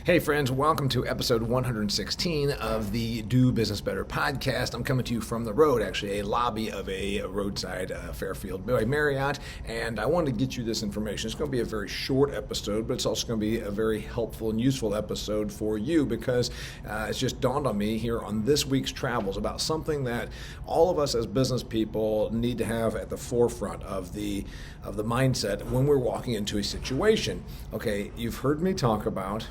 Hey friends, welcome to episode 116 of the Do Business Better podcast. I'm coming to you from the road, actually, a lobby of a roadside Fairfield Marriott, and I wanted to get you this information. It's going to be a very short episode, but it's also going to be a very helpful and useful episode for you because it's just dawned on me here on this week's travels about something that all of us as business people need to have at the forefront of the mindset when we're walking into a situation. Okay, you've heard me talk about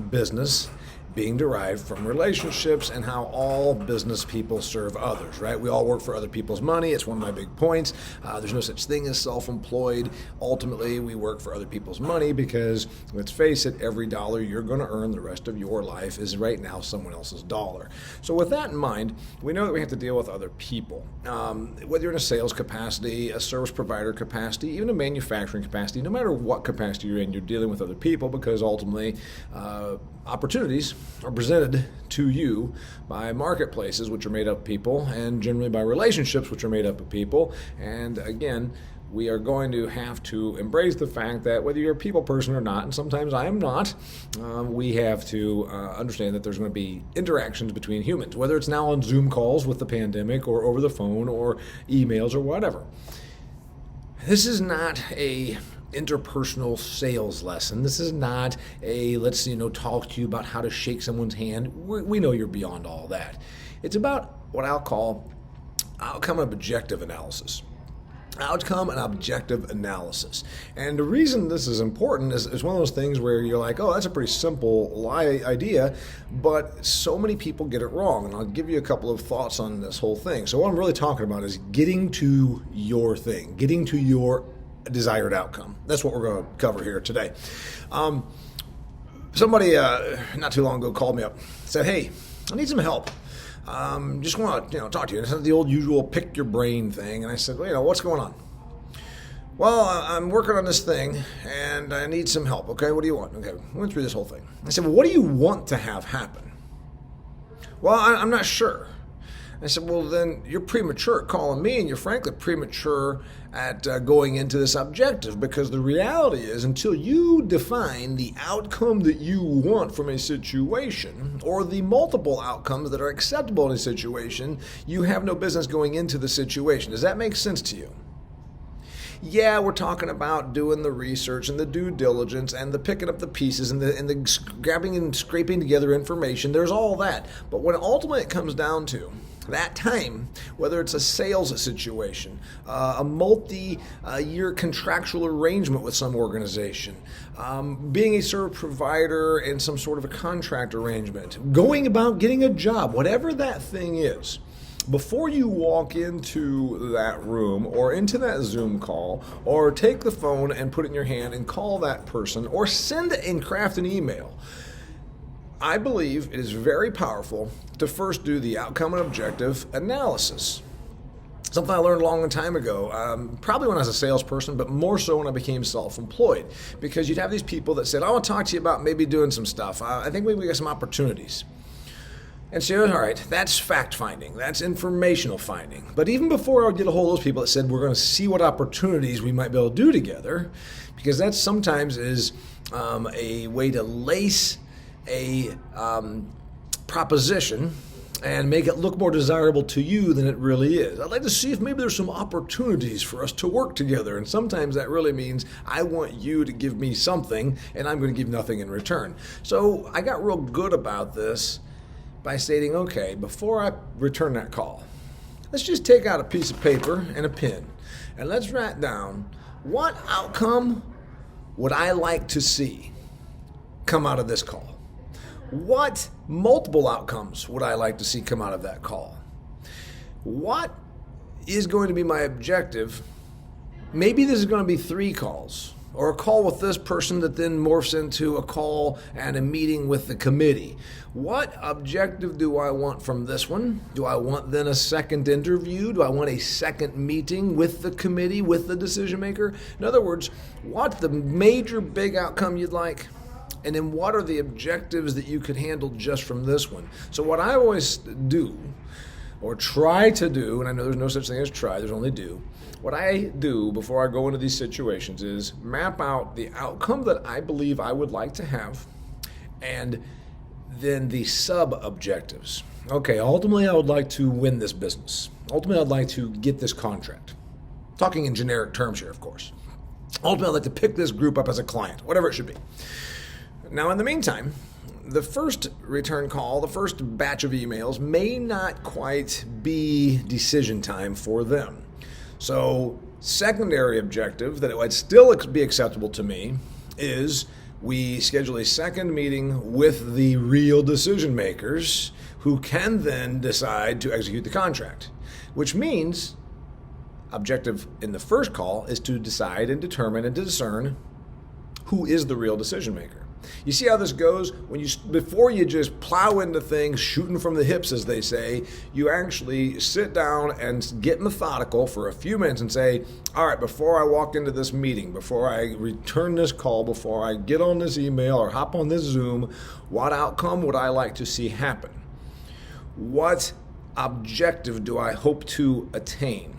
business being derived from relationships and how all business people serve others, right? We all work for other people's money. It's one of my big points. There's no such thing as self-employed. Ultimately, we work for other people's money because, let's face it, every dollar you're going to earn the rest of your life is right now someone else's dollar. So with that in mind, we know that we have to deal with other people. Whether you're in a sales capacity, a service provider capacity, even a manufacturing capacity, no matter what capacity you're in, you're dealing with other people because ultimately opportunities are presented to you by marketplaces, which are made up of people, and generally by relationships, which are made up of people. And again, we are going to have to embrace the fact that whether you're a people person or not, and sometimes I am not, we have to understand that there's going to be interactions between humans, whether it's now on Zoom calls with the pandemic or over the phone or emails or whatever. This is not a interpersonal sales lesson. This is not a let's talk to you about how to shake someone's hand. We know you're beyond all that. It's about what I'll call outcome and objective analysis. Outcome and objective analysis. And the reason this is important is one of those things where you're like, oh, that's a pretty simple idea, but so many people get it wrong. And I'll give you a couple of thoughts on this whole thing. So what I'm really talking about is getting to your thing, getting to your desired outcome. That's what we're going to cover here today. Somebody not too long ago called me up, said, hey, I need some help. Just want to talk to you. It's the old usual pick your brain thing. And I said, well, what's going on? Well, I'm working on this thing and I need some help. Okay, what do you want? Okay, we went through this whole thing. I said, well, what do you want to have happen? Well, I'm not sure. I said, well, then you're premature at calling me, and you're frankly premature at going into this objective, because the reality is until you define the outcome that you want from a situation or the multiple outcomes that are acceptable in a situation, you have no business going into the situation. Does that make sense to you? Yeah, we're talking about doing the research and the due diligence and the picking up the pieces and the grabbing and scraping together information. There's all that. But when ultimately it comes down to that time, whether it's a sales situation, a multi-year contractual arrangement with some organization, being a service provider in some sort of a contract arrangement, going about getting a job, whatever that thing is, before you walk into that room or into that Zoom call or take the phone and put it in your hand and call that person or send and craft an email, I believe it is very powerful to first do the outcome and objective analysis. Something I learned a long time ago, probably when I was a salesperson, but more so when I became self-employed, because you'd have these people that said, I want to talk to you about maybe doing some stuff. I think maybe we got some opportunities. And so, all right, that's fact-finding. That's informational finding. But even before I would get a hold of those people that said, we're going to see what opportunities we might be able to do together, because that sometimes is a way to lace a proposition and make it look more desirable to you than it really is. I'd like to see if maybe there's some opportunities for us to work together. And sometimes that really means I want you to give me something and I'm going to give nothing in return. So I got real good about this by stating, okay, before I return that call, let's just take out a piece of paper and a pen and let's write down what outcome would I like to see come out of this call? What multiple outcomes would I like to see come out of that call? What is going to be my objective? Maybe this is going to be 3 calls, or a call with this person that then morphs into a call and a meeting with the committee. What objective do I want from this one? Do I want then a second interview? Do I want a second meeting with the committee, with the decision maker? In other words, what's the major big outcome you'd like? And then what are the objectives that you could handle just from this one? So what I always do, or try to do, and I know there's no such thing as try, there's only do. What I do before I go into these situations is map out the outcome that I believe I would like to have And then the sub-objectives. Okay, ultimately I would like to win this business. Ultimately I'd like to get this contract. Talking in generic terms here, of course. Ultimately I'd like to pick this group up as a client, whatever it should be. Now in the meantime, the first return call, the first batch of emails may not quite be decision time for them. So secondary objective that it would still be acceptable to me is we schedule a second meeting with the real decision makers who can then decide to execute the contract, which means objective in the first call is to decide and determine and discern who is the real decision maker. You see how this goes? Before you just plow into things, shooting from the hips, as they say, you actually sit down and get methodical for a few minutes and say, all right, before I walk into this meeting, before I return this call, before I get on this email or hop on this Zoom, what outcome would I like to see happen? What objective do I hope to attain?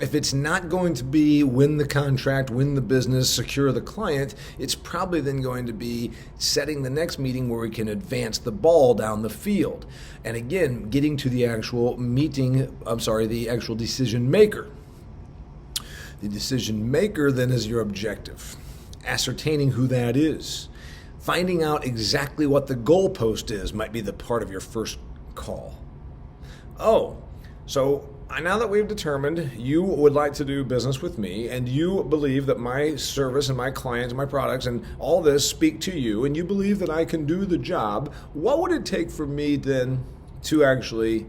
If it's not going to be win the contract, win the business, secure the client, it's probably then going to be setting the next meeting where we can advance the ball down the field. And again, getting to the actual the actual decision maker. The decision maker then is your objective. Ascertaining who that is. Finding out exactly what the goalpost is might be the part of your first call. So now that we've determined you would like to do business with me and you believe that my service and my clients and my products and all this speak to you and you believe that I can do the job, what would it take for me then to actually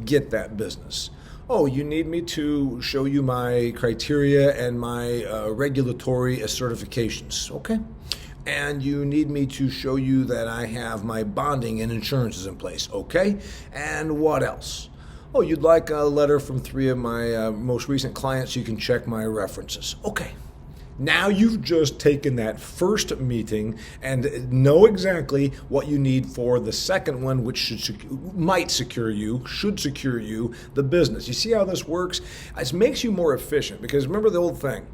get that business? You need me to show you my criteria and my regulatory certifications. Okay. And you need me to show you that I have my bonding and insurances in place. Okay. And what else? You'd like a letter from 3 of my most recent clients so you can check my references. Okay. Now you've just taken that first meeting and know exactly what you need for the second one, which should secure you the business. You see how this works? It makes you more efficient because remember the old thing.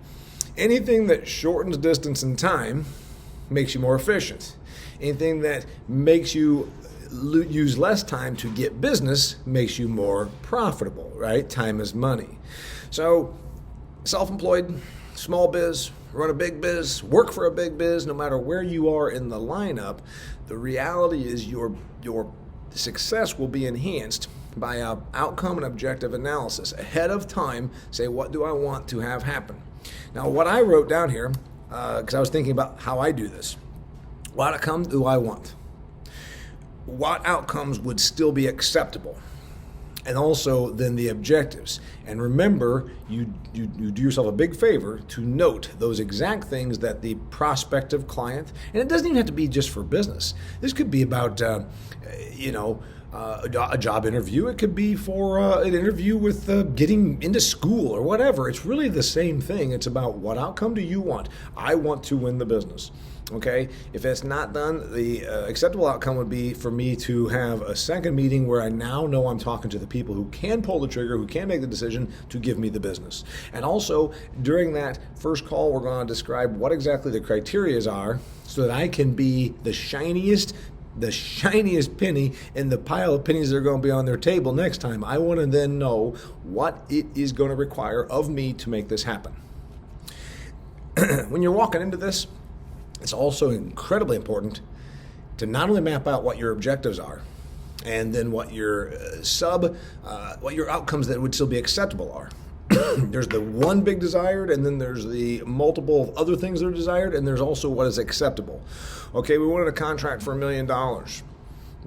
Anything that shortens distance and time makes you more efficient. Anything that makes you use less time to get business makes you more profitable, right? Time is money. So self-employed, small biz, run a big biz, work for a big biz, no matter where you are in the lineup, the reality is your success will be enhanced by an outcome and objective analysis. Ahead of time, say, what do I want to have happen? Now, what I wrote down here, because I was thinking about how I do this, what outcome do I want? What outcomes would still be acceptable? And also then the objectives. And remember, you do yourself a big favor to note those exact things that the prospective client, and it doesn't even have to be just for business. This could be about, a job interview. It could be for an interview with getting into school or whatever. It's really the same thing. It's about what outcome do you want? I want to win the business. Okay, if it's not done, the acceptable outcome would be for me to have a second meeting where I now know I'm talking to the people who can pull the trigger, who can make the decision to give me the business. And also, during that first call, we're going to describe what exactly the criteria are so that I can be the shiniest penny in the pile of pennies that are going to be on their table next time. I want to then know what it is going to require of me to make this happen. When you're walking into this, it's also incredibly important to not only map out what your objectives are and then what your what your outcomes that would still be acceptable are. There's the one big desired, and then there's the multiple of other things that are desired, and there's also what is acceptable. Okay, we wanted a contract for $1 million,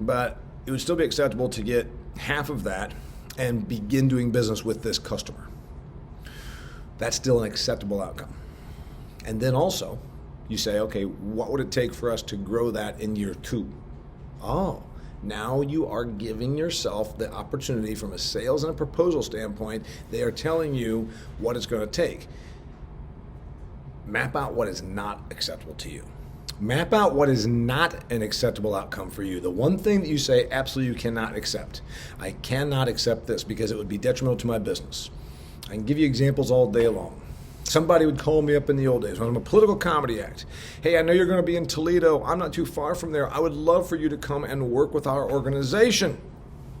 but it would still be acceptable to get half of that and begin doing business with this customer. That's still an acceptable outcome. And then also, you say, okay, what would it take for us to grow that in year 2? Now you are giving yourself the opportunity from a sales and a proposal standpoint. They are telling you what it's going to take. Map out what is not acceptable to you. Map out what is not an acceptable outcome for you. The one thing that you say, absolutely you cannot accept. I cannot accept this because it would be detrimental to my business. I can give you examples all day long. Somebody would call me up in the old days when I'm a political comedy act. Hey, I know you're going to be in Toledo. I'm not too far from there. I would love for you to come and work with our organization.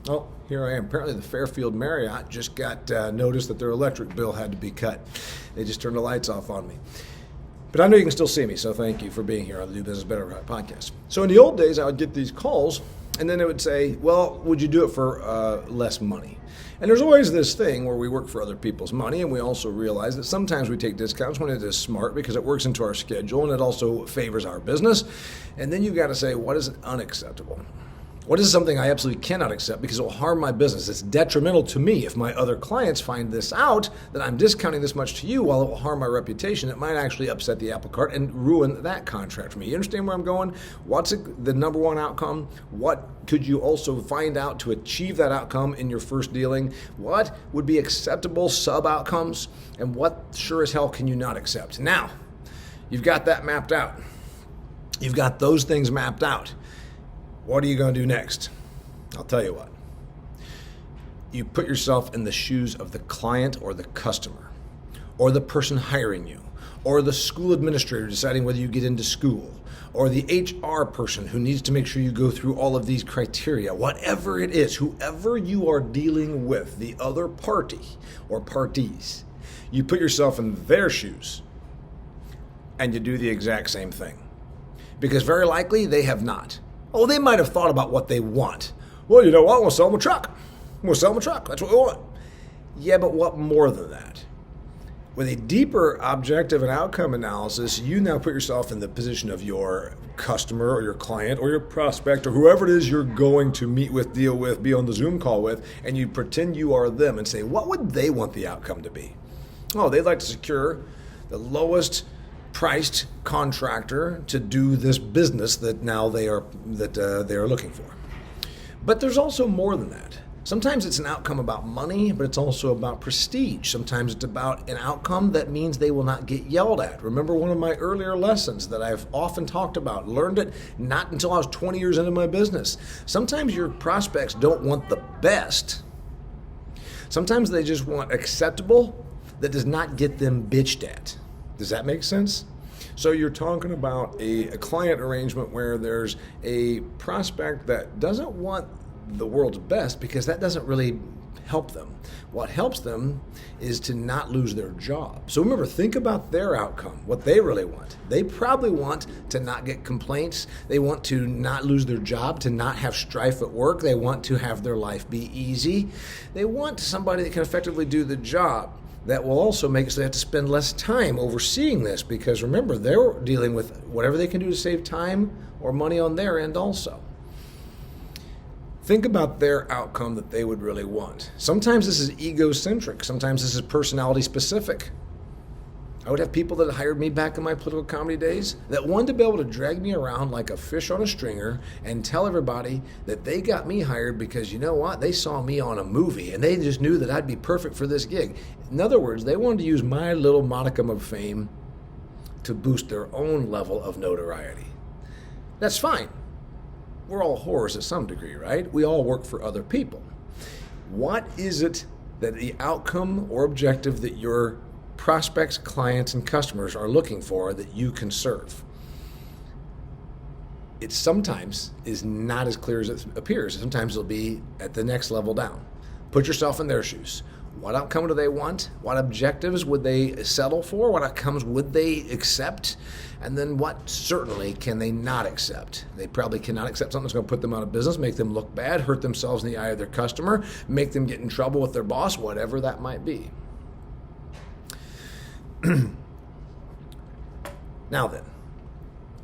Oh, here I am. Apparently the Fairfield Marriott just got notice that their electric bill had to be cut. They just turned the lights off on me. But I know you can still see me, so thank you for being here on the Do Business Better podcast. So in the old days, I would get these calls, and then it would say, well, would you do it for less money? And there's always this thing where we work for other people's money, and we also realize that sometimes we take discounts when it is smart because it works into our schedule and it also favors our business. And then you've got to say, what is unacceptable? What is something I absolutely cannot accept because it will harm my business? It's detrimental to me. If my other clients find this out, that I'm discounting this much to you while it will harm my reputation, it might actually upset the apple cart and ruin that contract for me. You understand where I'm going? What's the number one outcome? What could you also find out to achieve that outcome in your first dealing? What would be acceptable sub-outcomes? And what sure as hell can you not accept? Now, you've got that mapped out. You've got those things mapped out. What are you going to do next? I'll tell you what. You put yourself in the shoes of the client or the customer or the person hiring you or the school administrator deciding whether you get into school or the HR person who needs to make sure you go through all of these criteria. Whatever it is, whoever you are dealing with, the other party or parties, you put yourself in their shoes and you do the exact same thing. Because very likely they have not. Oh, they might have thought about what they want. Well, you know what? We'll sell them a truck. We'll sell them a truck. That's what we want. Yeah, but what more than that? With a deeper objective and outcome analysis, you now put yourself in the position of your customer or your client or your prospect or whoever it is you're going to meet with, deal with, be on the Zoom call with, and you pretend you are them and say, what would they want the outcome to be? Oh, they'd like to secure the lowest priced contractor to do this business that now they are looking for. But there's also more than that. Sometimes it's an outcome about money, but it's also about prestige. Sometimes it's about an outcome that means they will not get yelled at. Remember one of my earlier lessons that I've often talked about, learned it not until I was 20 years into my business. Sometimes your prospects don't want the best. Sometimes they just want acceptable that does not get them bitched at. Does that make sense? So you're talking about a client arrangement where there's a prospect that doesn't want the world's best because that doesn't really help them. What helps them is to not lose their job. So remember, think about their outcome, what they really want. They probably want to not get complaints. They want to not lose their job, to not have strife at work. They want to have their life be easy. They want somebody that can effectively do the job. That will also make it so they have to spend less time overseeing this because remember, they're dealing with whatever they can do to save time or money on their end also. Think about their outcome that they would really want. Sometimes this is egocentric. Sometimes this is personality specific. I would have people that hired me back in my political comedy days that wanted to be able to drag me around like a fish on a stringer and tell everybody that they got me hired because, you know what, they saw me on a movie and they just knew that I'd be perfect for this gig. In other words, they wanted to use my little modicum of fame to boost their own level of notoriety. That's fine. We're all whores at some degree, right? We all work for other people. What is it that the outcome or objective that your prospects, clients, and customers are looking for that you can serve? It sometimes is not as clear as it appears. Sometimes it'll be at the next level down. Put yourself in their shoes. What outcome do they want? What objectives would they settle for? What outcomes would they accept? And then what certainly can they not accept? They probably cannot accept something that's going to put them out of business, make them look bad, hurt themselves in the eye of their customer, make them get in trouble with their boss, whatever that might be. Now then,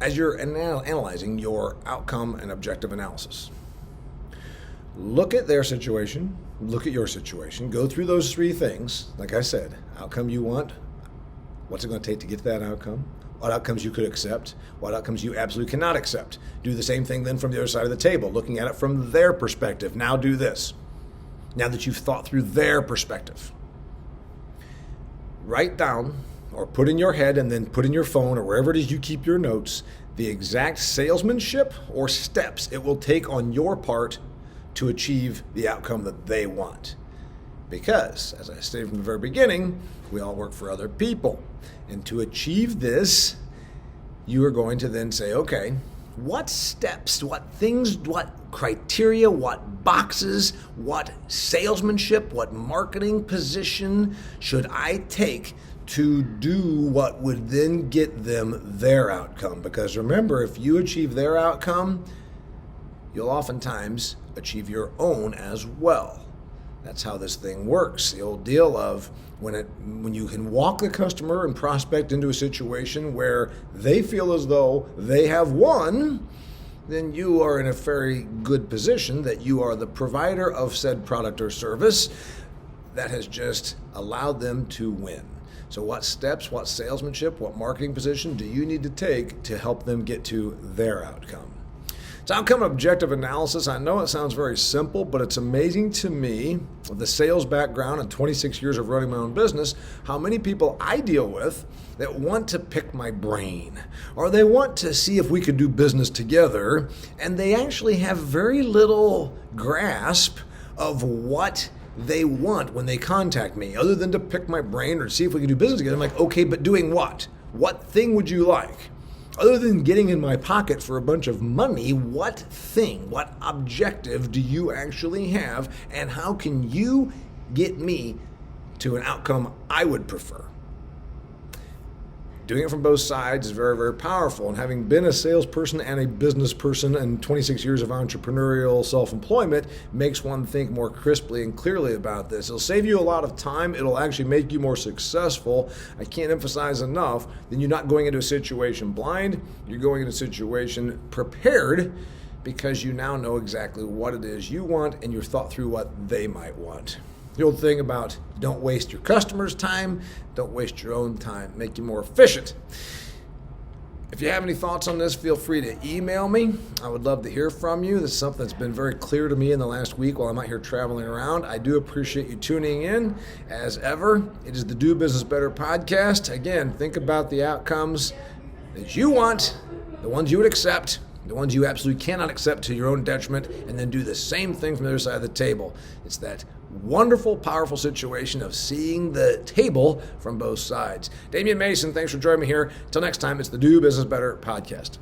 as you're analyzing your outcome and objective analysis, look at their situation, look at your situation, go through those three things. Like I said, outcome you want, what's it going to take to get to that outcome, what outcomes you could accept, what outcomes you absolutely cannot accept. Do the same thing then from the other side of the table, looking at it from their perspective. Now do this. Now that you've thought through their perspective, write down or put in your head and then put in your phone or wherever it is you keep your notes, the exact salesmanship or steps it will take on your part to achieve the outcome that they want. Because, as I stated from the very beginning, we all work for other people. And to achieve this, you are going to then say, okay, what steps, what things, what criteria, what boxes, what salesmanship, what marketing position should I take to do what would then get them their outcome? Because remember, if you achieve their outcome, you'll oftentimes achieve your own as well. That's how this thing works. The old deal of when you can walk the customer and prospect into a situation where they feel as though they have won, then you are in a very good position that you are the provider of said product or service that has just allowed them to win. So what steps, what salesmanship, what marketing position do you need to take to help them get to their outcome? So outcome objective analysis, I know it sounds very simple, but it's amazing to me, with the sales background and 26 years of running my own business, how many people I deal with that want to pick my brain, or they want to see if we could do business together, and they actually have very little grasp of what they want when they contact me, other than to pick my brain or see if we can do business together. I'm like, okay, but doing what? What thing would you like? Other than getting in my pocket for a bunch of money, what thing, what objective do you actually have, and how can you get me to an outcome I would prefer? Doing it from both sides is very, very powerful. And having been a salesperson and a business person and 26 years of entrepreneurial self-employment makes one think more crisply and clearly about this. It'll save you a lot of time. It'll actually make you more successful. I can't emphasize enough that you're not going into a situation blind. You're going into a situation prepared because you now know exactly what it is you want and you've thought through what they might want. The old thing about don't waste your customers' time, don't waste your own time, make you more efficient. If you have any thoughts on this, feel free to email me. I would love to hear from you. This is something that's been very clear to me in the last week while I'm out here traveling around. I do appreciate you tuning in. As ever, it is the Do Business Better podcast. Again, think about the outcomes that you want, the ones you would accept, the ones you absolutely cannot accept to your own detriment, and then do the same thing from the other side of the table. It's that wonderful, powerful situation of seeing the table from both sides. Damian Mason, thanks for joining me here. Until next time, it's the Do Business Better podcast.